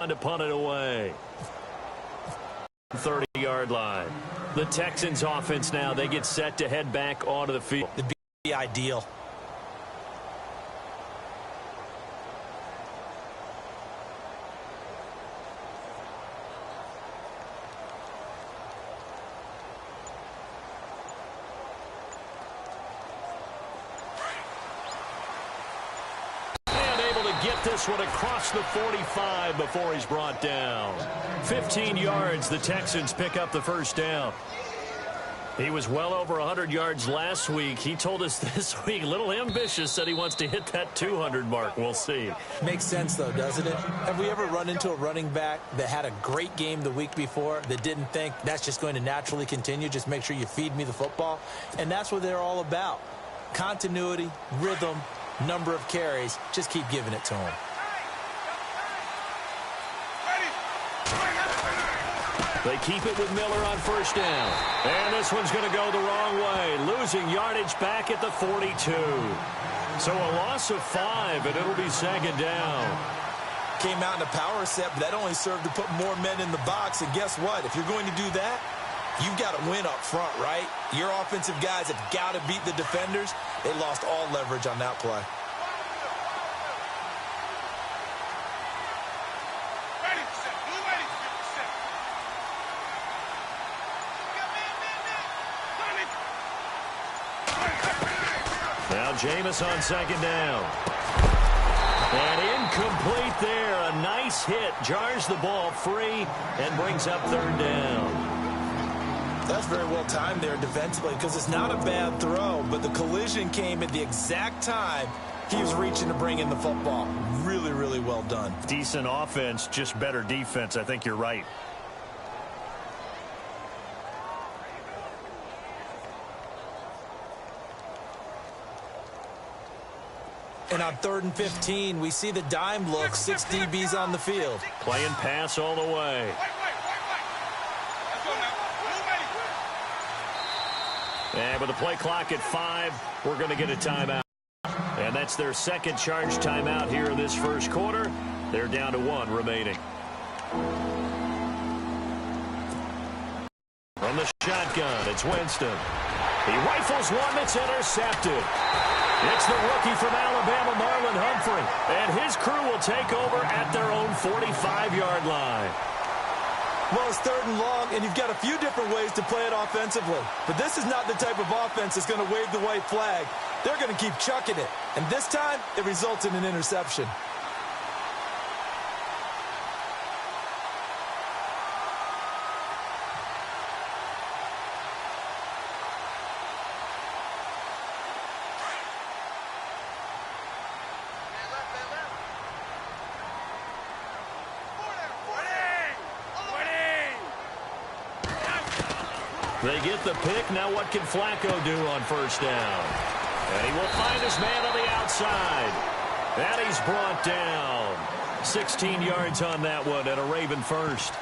to punt it away. 30-yard line. The Texans offense now, they get set to head back onto the field. It'd be ideal. Get this one across the 45 before he's brought down. 15 yards, the Texans pick up the first down. He was well over 100 yards last week. He told us this week, a little ambitious, said he wants to hit that 200 mark. We'll see. Makes sense, though, doesn't it? Have we ever run into a running back that had a great game the week before that didn't think that's just going to naturally continue? Just make sure you feed me the football. And that's what they're all about. Continuity, rhythm, number of carries. Just keep giving it to him. They keep it with Miller on first down. And this one's going to go the wrong way. Losing yardage back at the 42. So a loss of 5, and it'll be second down. Came out in a power set, but that only served to put more men in the box. And guess what? If you're going to do that, you've got to win up front, right? Your offensive guys have got to beat the defenders. They lost all leverage on that play. Now Jameis on second down. And incomplete there. A nice hit. Jars the ball free and brings up third down. That's very well timed there defensively because it's not a bad throw, but the collision came at the exact time he was reaching to bring in the football. Really, really well done. Decent offense, just better defense. I think you're right. And on 3rd and 15, we see the dime look, 6 DBs on the field. Playing pass all the way. And with the play clock at 5, we're going to get a timeout. And that's their second charge timeout here in this first quarter. They're down to 1 remaining. From the shotgun, it's Winston. He rifles one that's intercepted. It's the rookie from Alabama, Marlon Humphrey. And his crew will take over at their own 45-yard line. Well, it's 3rd and long, and you've got a few different ways to play it offensively. But this is not the type of offense that's going to wave the white flag. They're going to keep chucking it. And this time, it results in an interception. They get the pick. Now what can Flacco do on first down? And he will find his man on the outside. And he's brought down. 16 yards on that one and a Raven first.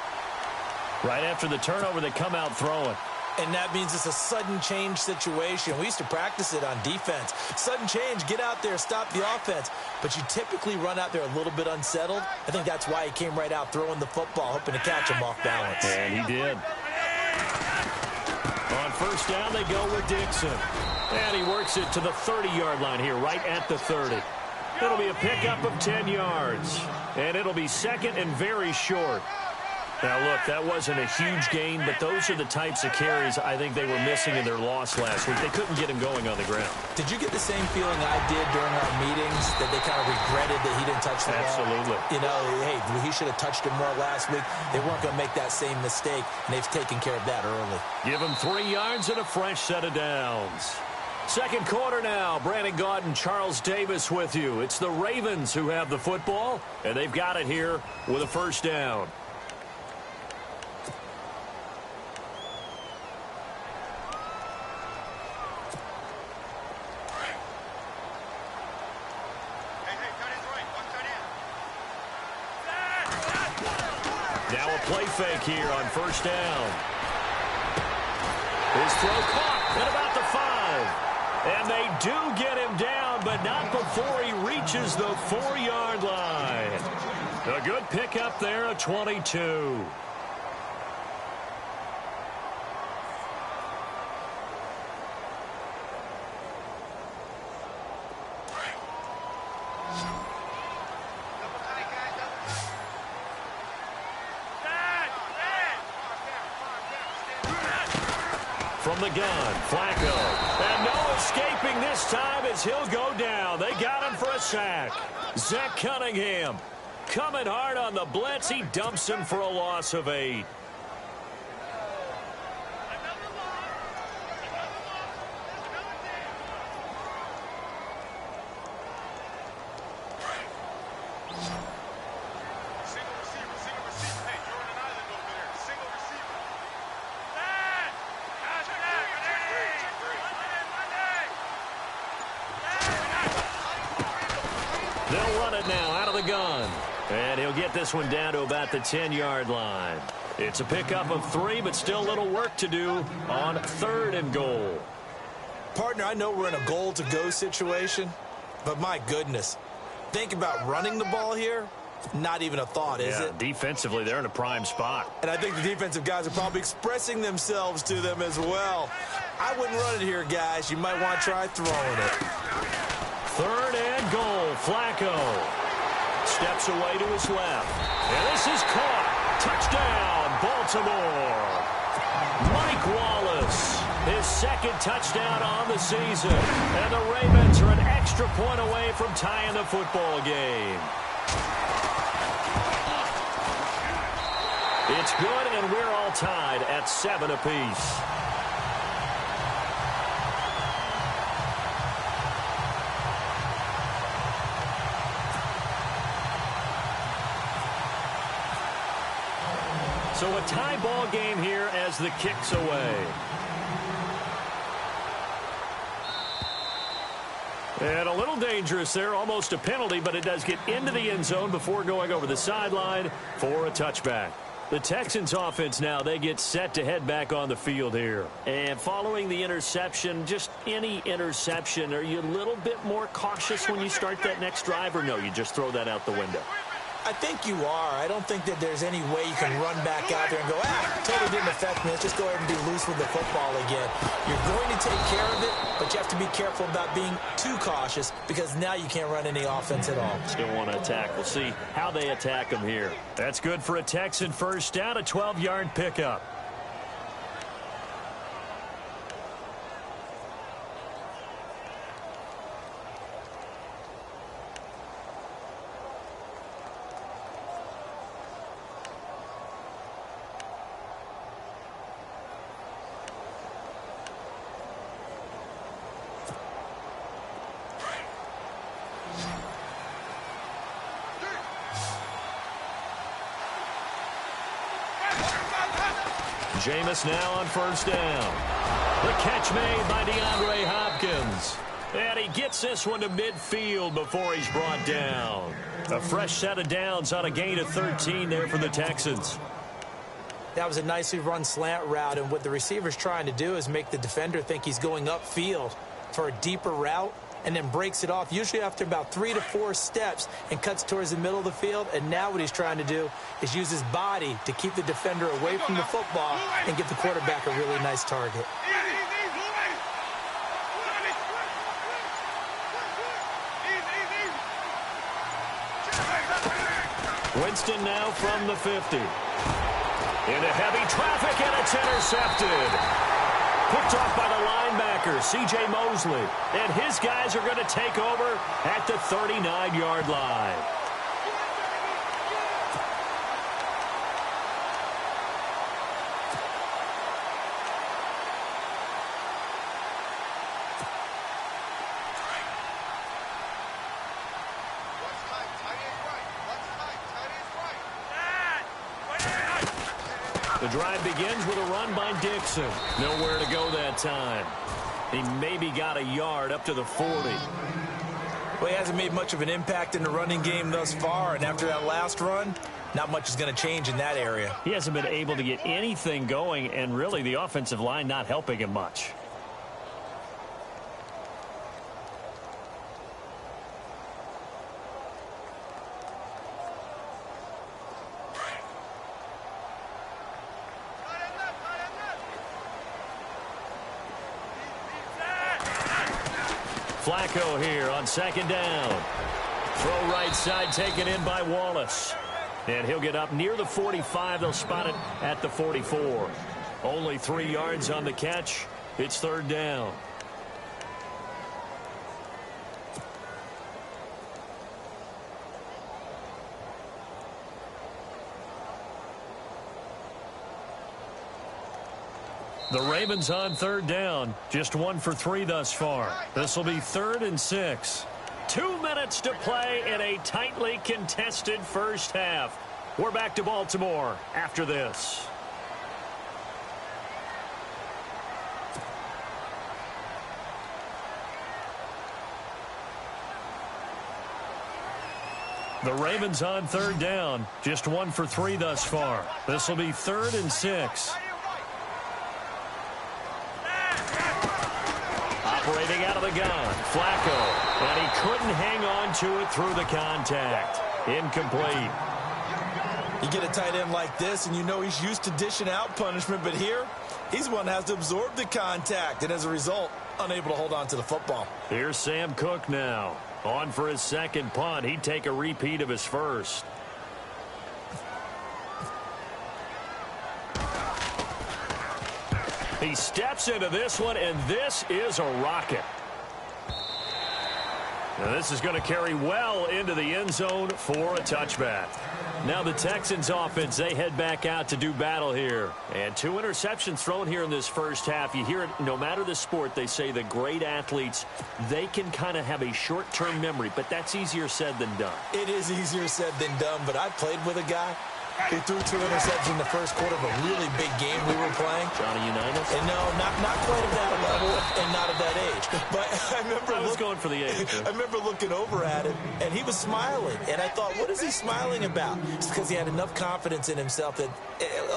Right after the turnover, they come out throwing. And that means it's a sudden change situation. We used to practice it on defense. Sudden change, get out there, stop the offense. But you typically run out there a little bit unsettled. I think that's why he came right out throwing the football, hoping to catch him off balance. And he did. On first down, they go with Dixon. And he works it to the 30-yard line here, right at the 30. It'll be a pickup of 10 yards. And it'll be second and very short. Now, look, that wasn't a huge gain, but those are the types of carries I think they were missing in their loss last week. They couldn't get him going on the ground. Did you get the same feeling I did during our meetings, that they kind of regretted that he didn't touch the ball? Absolutely. You know, hey, he should have touched it more last week. They weren't going to make that same mistake, and they've taken care of that early. Give him 3 yards and a fresh set of downs. Second quarter now. Brandon Gaudin, Charles Davis with you. It's the Ravens who have the football, and they've got it here with a first down. Now a play fake here on first down. His throw caught at about the 5. And they do get him down, but not before he reaches the 4-yard line. A good pickup there, a 22. From the gun, Flacco. And no escaping this time as he'll go down. They got him for a sack. Zach Cunningham coming hard on the blitz. He dumps him for a loss of 8. They'll run it now out of the gun. And he'll get this one down to about the 10-yard line. It's a pickup of 3, but still a little work to do on 3rd and goal. Partner, I know we're in a goal-to-go situation, but my goodness. Think about running the ball here. Not even a thought, is it? Defensively, they're in a prime spot. And I think the defensive guys are probably expressing themselves to them as well. I wouldn't run it here, guys. You might want to try throwing it. 3rd and goal. Flacco steps away to his left. And this is caught. Touchdown, Baltimore. Mike Wallace, his 2nd touchdown on the season. And the Ravens are an extra point away from tying the football game. It's good, and we're all tied at 7 apiece. So a tie ball game here as the kick's away. And a little dangerous there, almost a penalty, but it does get into the end zone before going over the sideline for a touchback. The Texans offense now, they get set to head back on the field here. And following the interception, just any interception, are you a little bit more cautious when you start that next drive, or no, you just throw that out the window? I think you are. I don't think that there's any way you can run back out there and go, totally didn't affect me. Let's just go ahead and be loose with the football again. You're going to take care of it, but you have to be careful about being too cautious because now you can't run any offense at all. Still want to attack. We'll see how they attack them here. That's good for a Texan first down, a 12-yard pickup. Jameis now on first down. The catch made by DeAndre Hopkins. And he gets this one to midfield before he's brought down. A fresh set of downs on a gain of 13 there for the Texans. That was a nicely run slant route, and what the receiver's trying to do is make the defender think he's going upfield for a deeper route and then breaks it off, usually after about 3 to 4 steps, and cuts towards the middle of the field. And now what he's trying to do is use his body to keep the defender away from the football and give the quarterback a really nice target. Winston now from the 50. Into heavy traffic, and it's intercepted. Picked off by the linebacker, C.J. Mosley. And his guys are going to take over at the 39-yard line. The drive begins with a run by Dixon. Nowhere to go that time. He maybe got a yard up to the 40. Well, he hasn't made much of an impact in the running game thus far, and after that last run, not much is going to change in that area. He hasn't been able to get anything going, and really the offensive line not helping him much. Flacco here on second down. Throw right side taken in by Wallace. And he'll get up near the 45. They'll spot it at the 44. Only 3 yards on the catch. It's third down. The Ravens on third down. Just 1 for 3 thus far. This will be 3rd and 6. 2 minutes to play in a tightly contested first half. We're back to Baltimore after this. The Ravens on third down. Just 1 for 3 thus far. This will be 3rd and 6. Operating out of the gun, Flacco, and he couldn't hang on to it through the contact. Incomplete. You get a tight end like this, and you know he's used to dishing out punishment, but here, he's one that has to absorb the contact, and as a result, unable to hold on to the football. Here's Sam Cook now. On for his second punt. He'd take a repeat of his first. He steps into this one, and this is a rocket. Now this is going to carry well into the end zone for a touchback. Now the Texans offense, they head back out to do battle here. And 2 interceptions thrown here in this first half. You hear it, no matter the sport, they say the great athletes, they can kind of have a short-term memory, but that's easier said than done. It is easier said than done, but I played with a guy who threw 2 interceptions in the first quarter of a really big game we were playing. Johnny Unitas? And no, not quite at that level and not at that age. But I was going for the age. I remember looking over at him, and he was smiling. And I thought, what is he smiling about? It's because he had enough confidence in himself that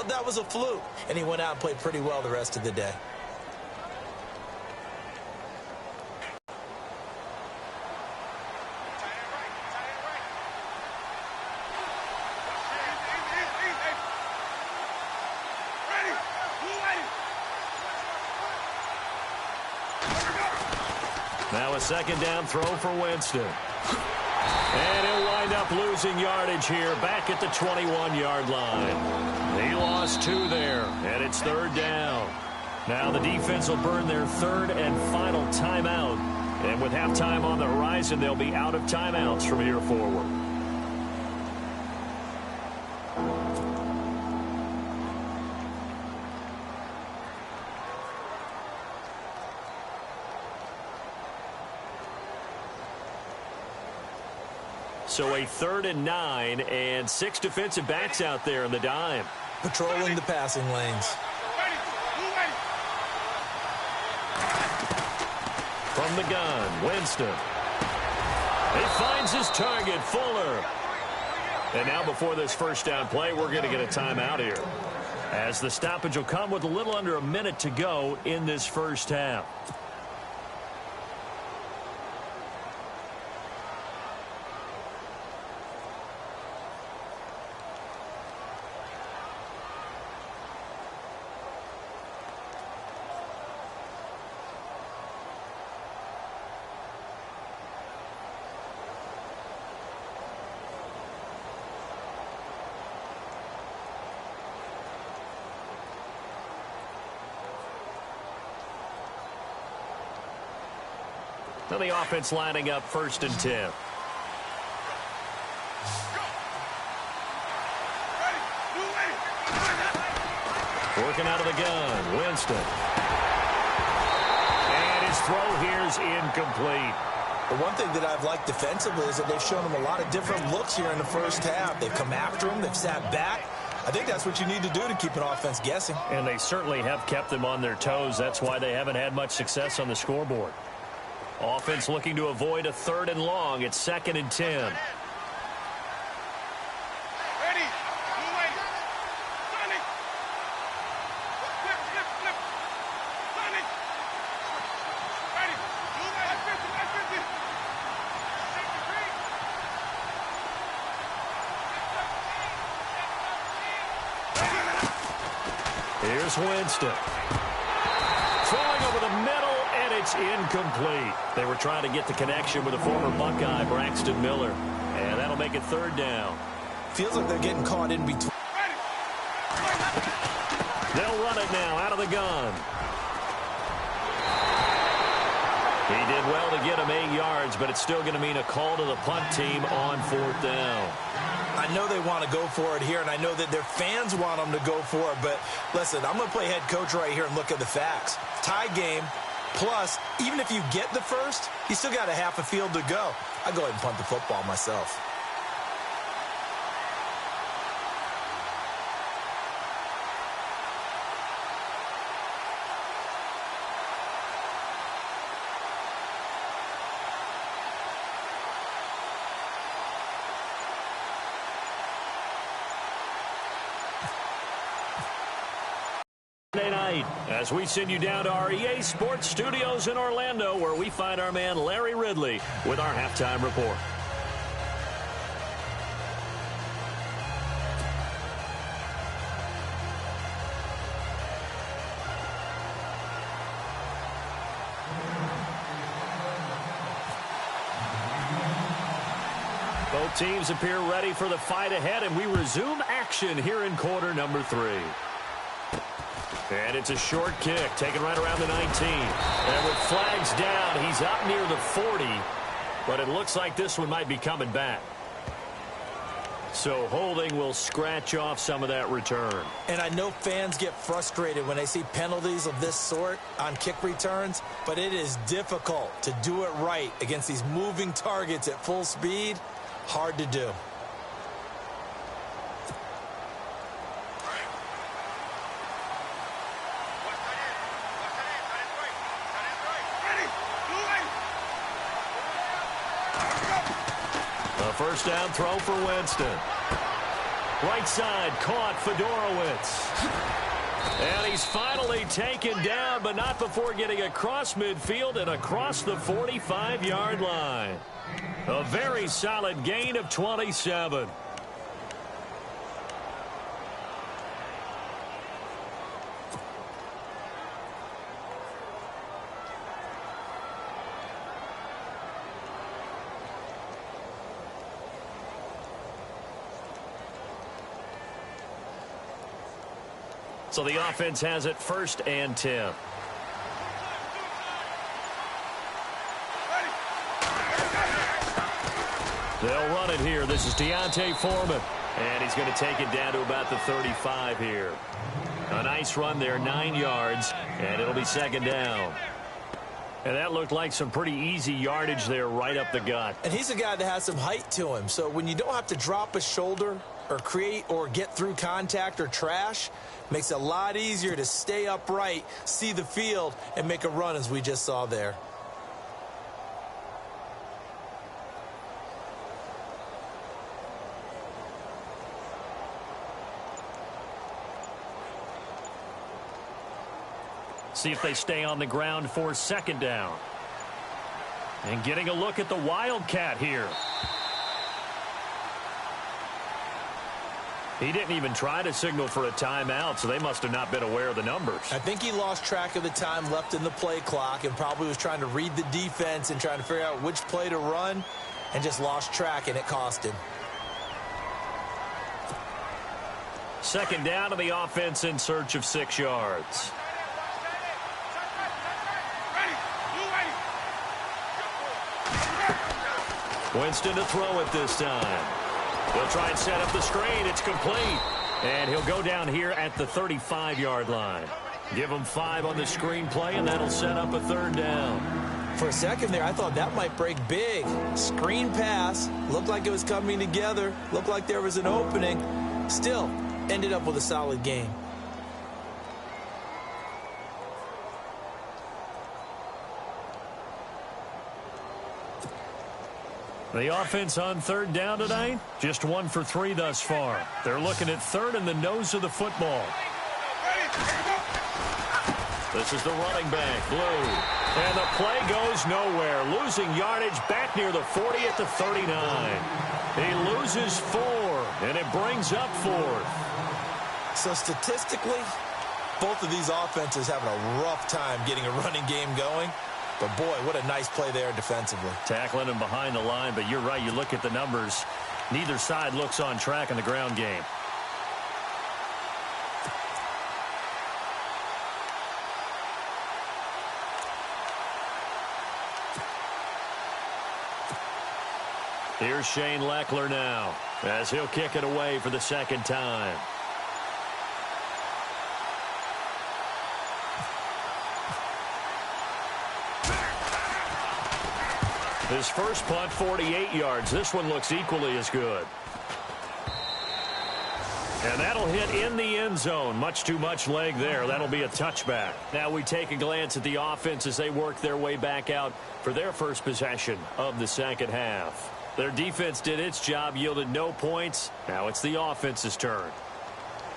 that was a fluke. And he went out and played pretty well the rest of the day. Now a second down throw for Winston. And he'll wind up losing yardage here back at the 21-yard line. He lost 2 there, and it's third down. Now the defense will burn their 3rd and final timeout. And with halftime on the horizon, they'll be out of timeouts from here forward. So a 3rd and 9 and 6 defensive backs out there in the dime. Patrolling the passing lanes. From the gun, Winston. He finds his target, Fuller. And now before this first down play, we're going to get a timeout here, as the stoppage will come with a little under a minute to go in this first half. Now the offense lining up 1st and 10. Working out of the gun, Winston. And his throw here is incomplete. The one thing that I've liked defensively is that they've shown him a lot of different looks here in the first half. They've come after him. They've sat back. I think that's what you need to do to keep an offense guessing. And they certainly have kept them on their toes. That's why they haven't had much success on the scoreboard. Offense looking to avoid a 3rd and long. It's 2nd and 10. Here's Winston. Throwing over the middle, and It's incomplete. They were trying to get the connection with a former Buckeye, Braxton Miller. And that'll make it third down. Feels like they're getting caught in between. They'll run it now out of the gun. He did well to get him 8 yards, but it's still going to mean a call to the punt team on fourth down. I know they want to go for it here, and I know that their fans want them to go for it, but listen, I'm going to play head coach right here and look at the facts. Tie game, plus, even if you get the first, you still got a half a field to go. I go ahead and punt the football myself. Night as we send you down to our EA Sports Studios in Orlando, where we find our man Larry Ridley with our halftime report. Both teams appear ready for the fight ahead, and we resume action here in quarter number 3. And it's a short kick, taken right around the 19. And with flags down, he's up near the 40. But it looks like this one might be coming back. So holding will scratch off some of that return. And I know fans get frustrated when they see penalties of this sort on kick returns, but it is difficult to do it right against these moving targets at full speed. Hard to do. First down throw for Winston. Right side caught Fedorowicz. And he's finally taken down, but not before getting across midfield and across the 45-yard line. A very solid gain of 27. So the offense has it 1st and 10. They'll run it here. This is Deontay Foreman. And he's going to take it down to about the 35 here. A nice run there, 9 yards. And it'll be 2nd down. And that looked like some pretty easy yardage there right up the gut. And he's a guy that has some height to him. So when you don't have to drop a shoulder or create or get through contact or trash, makes it a lot easier to stay upright, see the field, and make a run as we just saw there. See if they stay on the ground for 2nd down. And getting a look at the Wildcat here. He didn't even try to signal for a timeout, so they must have not been aware of the numbers. I think he lost track of the time left in the play clock and probably was trying to read the defense and trying to figure out which play to run and just lost track, and it cost him. 2nd down to the offense in search of 6 yards. Winston to throw it this time. He'll try and set up the screen. It's complete. And he'll go down here at the 35-yard line. Give him 5 on the screen play, and that'll set up a 3rd down. For a second there, I thought that might break big. Screen pass. Looked like it was coming together. Looked like there was an opening. Still, ended up with a solid game. The offense on 3rd down tonight, just 1 for 3 thus far. They're looking at 3rd in the nose of the football. This is the running back, Blue. And the play goes nowhere. Losing yardage back near the 40 at the 39. He loses 4, and it brings up 4th. So statistically, both of these offenses having a rough time getting a running game going. But, boy, what a nice play there defensively. Tackling him behind the line, but you're right. You look at the numbers. Neither side looks on track in the ground game. Here's Shane Leckler now, as he'll kick it away for the second time. His first punt, 48 yards. This one looks equally as good. And that'll hit in the end zone. Much too much leg there. That'll be a touchback. Now we take a glance at the offense as they work their way back out for their first possession of the second half. Their defense did its job, yielded no points. Now it's the offense's turn.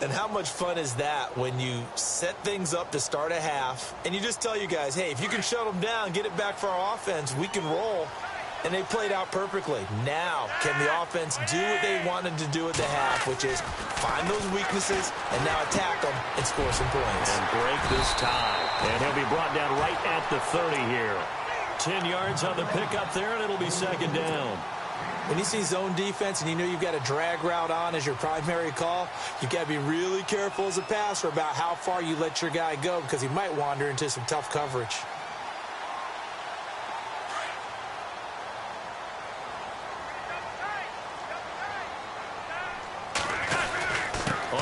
And how much fun is that when you set things up to start a half, and you just tell you guys, hey, if you can shut them down, get it back for our offense, we can roll. And they played out perfectly. Now, can the offense do what they wanted to do at the half, which is find those weaknesses and now attack them and score some points. And break this tie. And he'll be brought down right at the 30 here. 10 yards on the pickup there, and it'll be second down. When you see zone defense and you know you've got a drag route on as your primary call, you've got to be really careful as a passer about how far you let your guy go because he might wander into some tough coverage.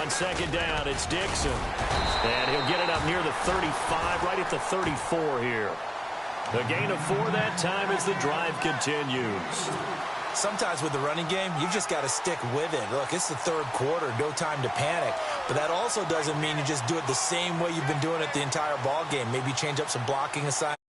On second down, it's Dixon. And he'll get it up near the 35, right at the 34 here. The gain of 4 that time as the drive continues. Sometimes with the running game, you've just got to stick with it. Look, it's the third quarter, no time to panic. But that also doesn't mean you just do it the same way you've been doing it the entire ball game. Maybe change up some blocking assignments.